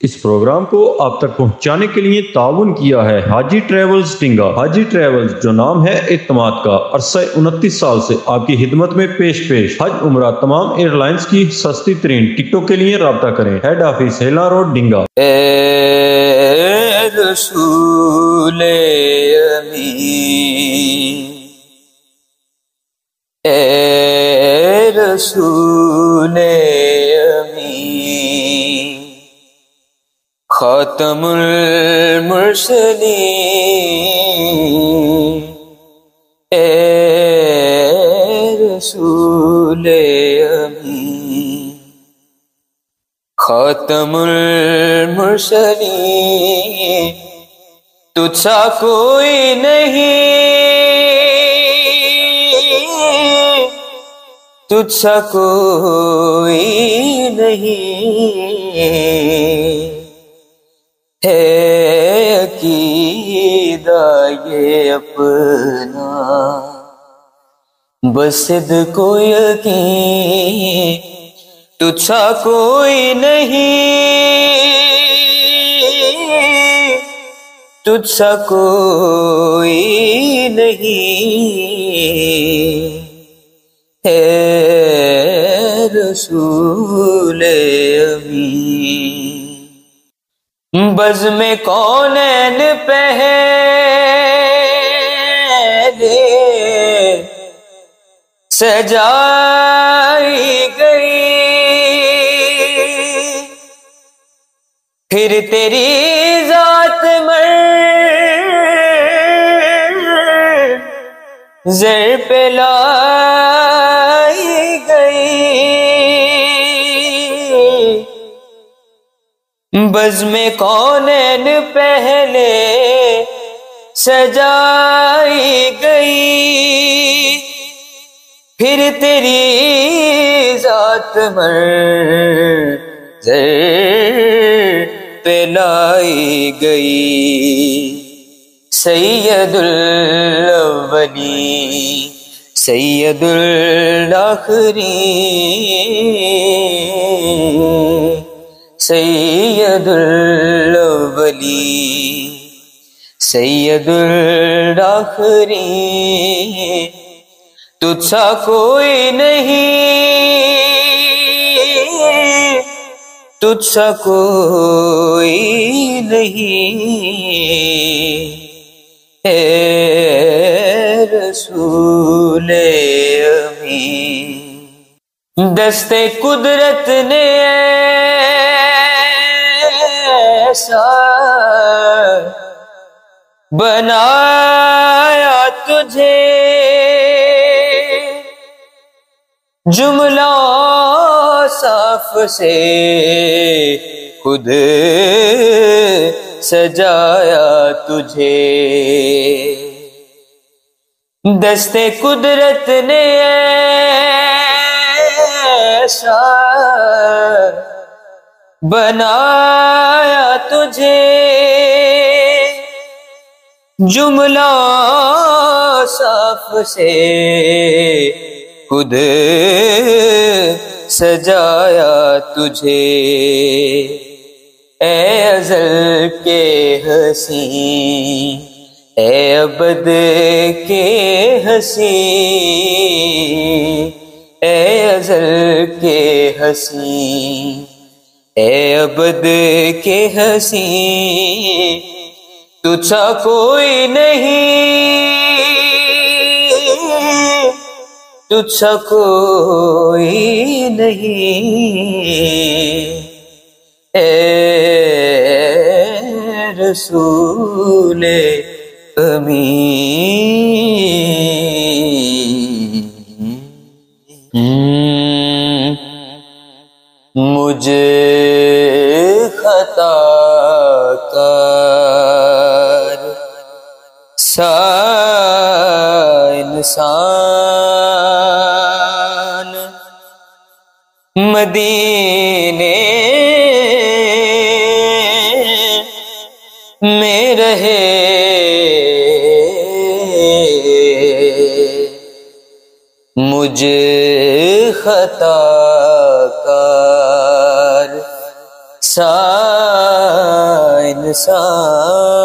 اس programme کو آپ تک پہنچانے کے لیے تعاون کیا ہے حاجی ٹریولز ٹنگا۔ حاجی ٹریولز، جو نام ہے اعتماد کا، عرصہ 29 سال سے آپ کی خدمت میں پیش حج عمرہ تمام ایئر لائنز کی سستی ترین ٹکٹوں کے لیے رابطہ کریں۔ Head office Hela road, Dinga. اے رسول امین، اے رسول امین، خاتم المرسلین، اے رسول امین، خاتم المرسلین، تجھ سا کوئی نہیں، تجھ سا کوئی نہیں، ہے عقیدہ یہ اپنا، بس صدق و یقین، تجھ سا کوئی نہیں، تجھ سا کوئی نہیں، ہے رسول امین، بزم کونین پہلے سجائی گئی، پھر تیری ذات زر پہ لائی گئی، بزم کونین پہلے سجائی گئی، پھر تیری ذات زر پہ لائی گئی، سید الاولین سید الاخرین، سید الاولین سید الاخرین، تجھ سا کوئی نہیں، تجھ سا کوئی نہیں، اے رسول امین، دست قدرت نے ایسا بنایا تجھے، جملہ صاف سے خود سجایا تجھے، دست قدرت نے ایسا بنایا تجھے، جملہ صاف سے خود سجایا تجھے، اے ازل کے حسین، اے ابد کے حسین، اے ازل کے حسین، اے ابد کے حسین، تجھ سا کوئی نہیں، تجھ سا کوئی نہیں، اے رسول امین، مجھے خطا کار سا انسان، مدینے میں رہے، مجھے خطا کار سا انسان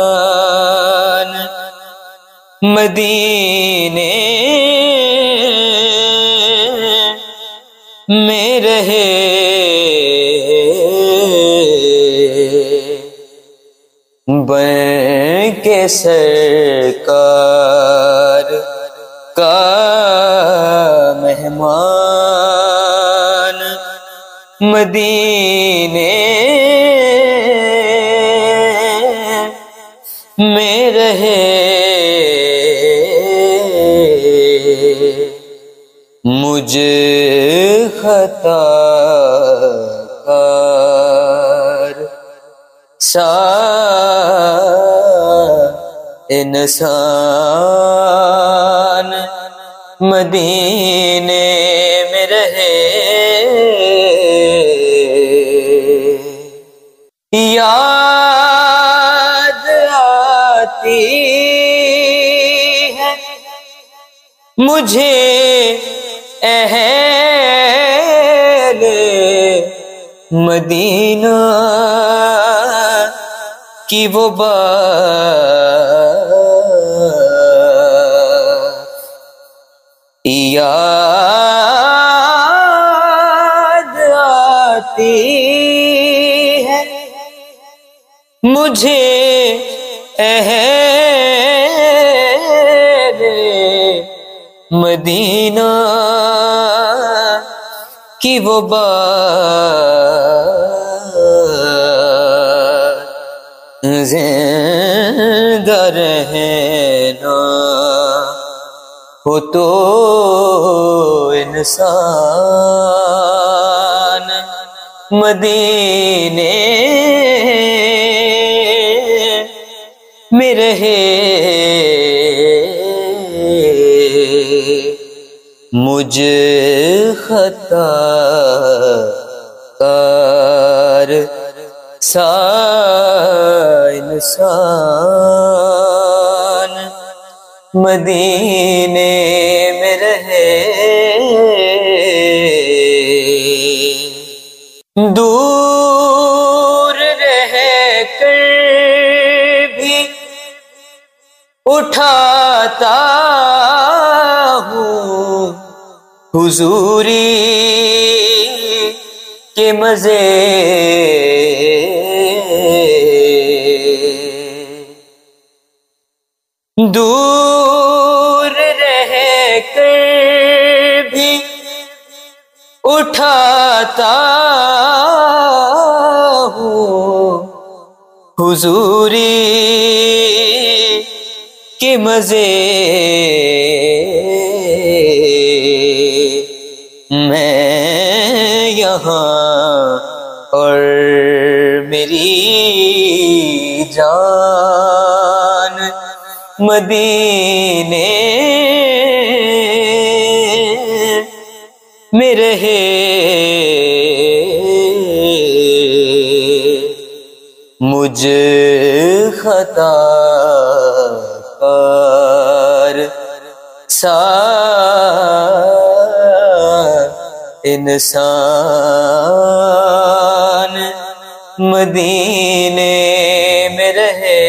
مدینے میں رہے، بن کے سرکار کا مہمان مدینے میں رہے، مجھ خطا کار سا انسان مدینے میں رہے، یاد آتی ہے مجھے اہل مدینہ کی وہ بات، یاد آتی ہے مجھے اہل مدینہ کی وہ بات، زندہ رہنا ہو تو انسان مدینے میں رہے، مجھ خطا کار سا انسان مدینے میں رہے، دور رہ کر بھی اٹھاتا ہوں حضوری کے مزے، دور رہ کر بھی اٹھاتا ہوں حضوری کے مزے، میں یہاں اور میری جان مدینے میں رہے، مجھ خطا کار سا انسان مدینے میں رہے۔